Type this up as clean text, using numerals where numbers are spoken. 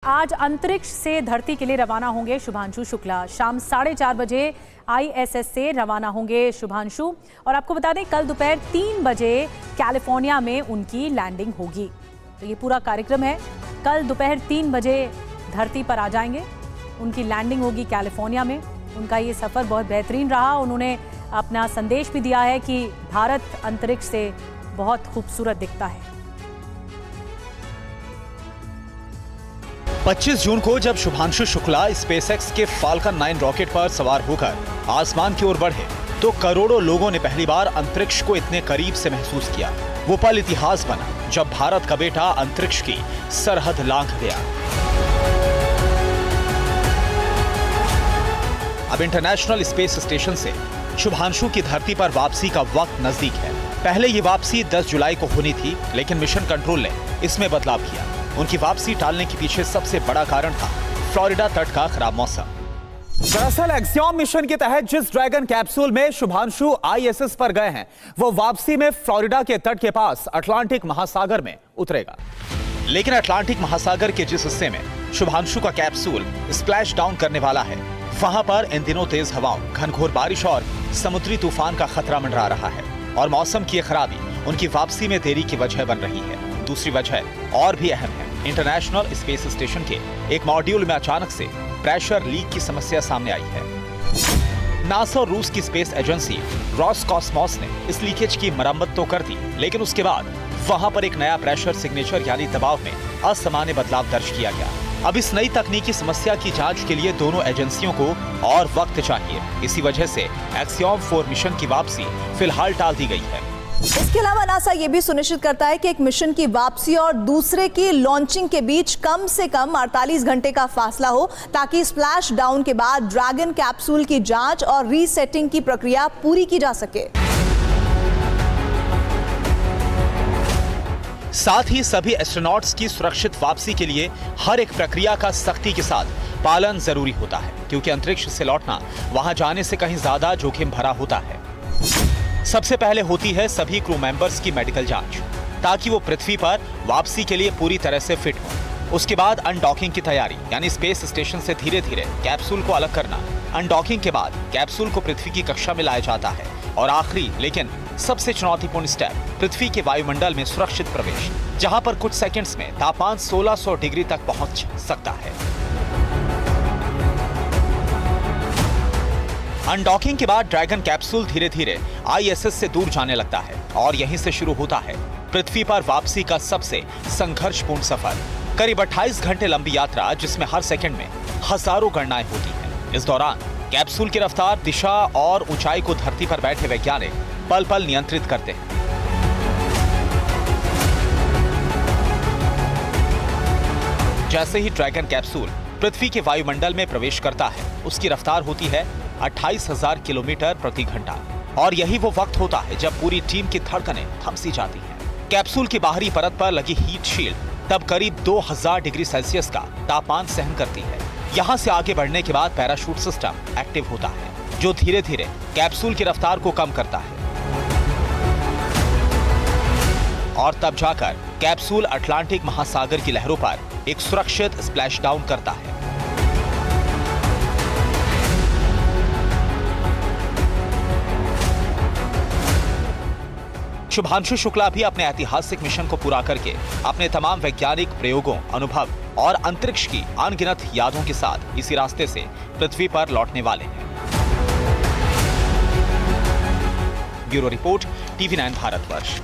आज अंतरिक्ष से धरती के लिए रवाना होंगे शुभांशु शुक्ला। शाम 4:30 बजे ISS से रवाना होंगे शुभांशु। और आपको बता दें, कल दोपहर 3 बजे कैलिफोर्निया में उनकी लैंडिंग होगी। तो ये पूरा कार्यक्रम है। कल दोपहर 3 बजे धरती पर आ जाएंगे, उनकी लैंडिंग होगी कैलिफोर्निया में। उनका ये सफ़र बहुत बेहतरीन रहा। उन्होंने अपना संदेश भी दिया है कि भारत अंतरिक्ष से बहुत खूबसूरत दिखता है। 25 जून को जब शुभांशु शुक्ला स्पेसएक्स के फाल्कन 9 रॉकेट पर सवार होकर आसमान की ओर बढ़े, तो करोड़ों लोगों ने पहली बार अंतरिक्ष को इतने करीब से महसूस किया। वो पल इतिहास बना जब भारत का बेटा अंतरिक्ष की सरहद लांघ गया। अब इंटरनेशनल स्पेस स्टेशन से शुभांशु की धरती पर वापसी का वक्त नजदीक है। पहले ये वापसी 10 जुलाई को होनी थी, लेकिन मिशन कंट्रोल ने इसमें बदलाव किया। उनकी वापसी टालने के पीछे सबसे बड़ा कारण था फ्लोरिडा तट का खराब मौसम। दरअसल एक्सियोम मिशन के तहत जिस ड्रैगन कैप्सूल में शुभांशु ISS पर गए हैं, वो वापसी में फ्लोरिडा के तट के पास अटलांटिक महासागर में उतरेगा। लेकिन अटलांटिक महासागर के जिस हिस्से में शुभांशु का कैप्सूल स्प्लैश डाउन करने वाला है, वहां पर इन दिनों तेज हवाओं, घनघोर बारिश और समुद्री तूफान का खतरा मंडरा रहा है। और मौसम की खराबी उनकी वापसी में देरी की वजह बन रही है। दूसरी वजह और भी अहम है। इंटरनेशनल स्पेस स्टेशन के एक मॉड्यूल में अचानक से प्रेशर लीक की समस्या सामने आई है। नासा और रूस की स्पेस एजेंसी रोसकॉस्मोस ने इस लीकेज की मरम्मत तो कर दी, लेकिन उसके बाद वहां पर एक नया प्रेशर सिग्नेचर यानी दबाव में असामान्य बदलाव दर्ज किया गया। अब इस नई तकनीकी समस्या की जांच के लिए दोनों एजेंसियों को और वक्त चाहिए। इसी वजह से एक्सियोम 4 मिशन की वापसी फिलहाल टाल दी गई है। इसके अलावा नासा ये भी सुनिश्चित करता है कि एक मिशन की वापसी और दूसरे की लॉन्चिंग के बीच कम से कम 48 घंटे का फासला हो, ताकि स्प्लैश डाउन के बाद ड्रैगन कैप्सूल की जांच और रीसेटिंग की प्रक्रिया पूरी की जा सके। साथ ही सभी एस्ट्रोनॉट्स की सुरक्षित वापसी के लिए हर एक प्रक्रिया का सख्ती के साथ पालन जरूरी होता है, क्योंकि अंतरिक्ष से लौटना वहां जाने से कहीं ज्यादा जोखिम भरा होता है। सबसे पहले होती है सभी क्रू मेंबर्स की मेडिकल जांच, ताकि वो पृथ्वी पर वापसी के लिए पूरी तरह से फिट हो। उसके बाद अनडॉकिंग की तैयारी, यानी स्पेस स्टेशन से धीरे धीरे कैप्सूल को अलग करना। अनडॉकिंग के बाद कैप्सूल को पृथ्वी की कक्षा में लाया जाता है। और आखिरी लेकिन सबसे चुनौतीपूर्ण स्टेप, पृथ्वी के वायुमंडल में सुरक्षित प्रवेश, जहां पर कुछ सेकंड्स में तापमान 1600 डिग्री तक पहुंच सकता है। अनडॉकिंग के बाद ड्रैगन कैप्सूल धीरे धीरे ISS से दूर जाने लगता है और यहीं से शुरू होता है पृथ्वी पर वापसी का सबसे संघर्षपूर्ण सफर। करीब 28 घंटे लंबी यात्रा, जिसमें हर सेकंड में हजारों गणनाएं होती हैं। इस दौरान कैप्सूल की रफ्तार, दिशा और ऊंचाई को धरती पर बैठे वैज्ञानिक पल पल नियंत्रित करते हैं। जैसे ही ड्रैगन कैप्सूल पृथ्वी के वायुमंडल में प्रवेश करता है, उसकी रफ्तार होती है 28,000 किलोमीटर प्रति घंटा। और यही वो वक्त होता है जब पूरी टीम की धड़कनें थम सी जाती हैं। कैप्सूल की बाहरी परत पर लगी हीट शील्ड तब करीब 2000 डिग्री सेल्सियस का तापमान सहन करती है। यहाँ से आगे बढ़ने के बाद पैराशूट सिस्टम एक्टिव होता है, जो धीरे धीरे कैप्सूल की रफ्तार को कम करता है। और तब जाकर कैप्सूल अटलांटिक महासागर की लहरों पर एक सुरक्षित स्प्लैश डाउन करता है। शुभांशु शुक्ला भी अपने ऐतिहासिक मिशन को पूरा करके अपने तमाम वैज्ञानिक प्रयोगों, अनुभव और अंतरिक्ष की अनगिनत यादों के साथ इसी रास्ते से पृथ्वी पर लौटने वाले हैं। Bureau report, TV9 Bharatvarsh.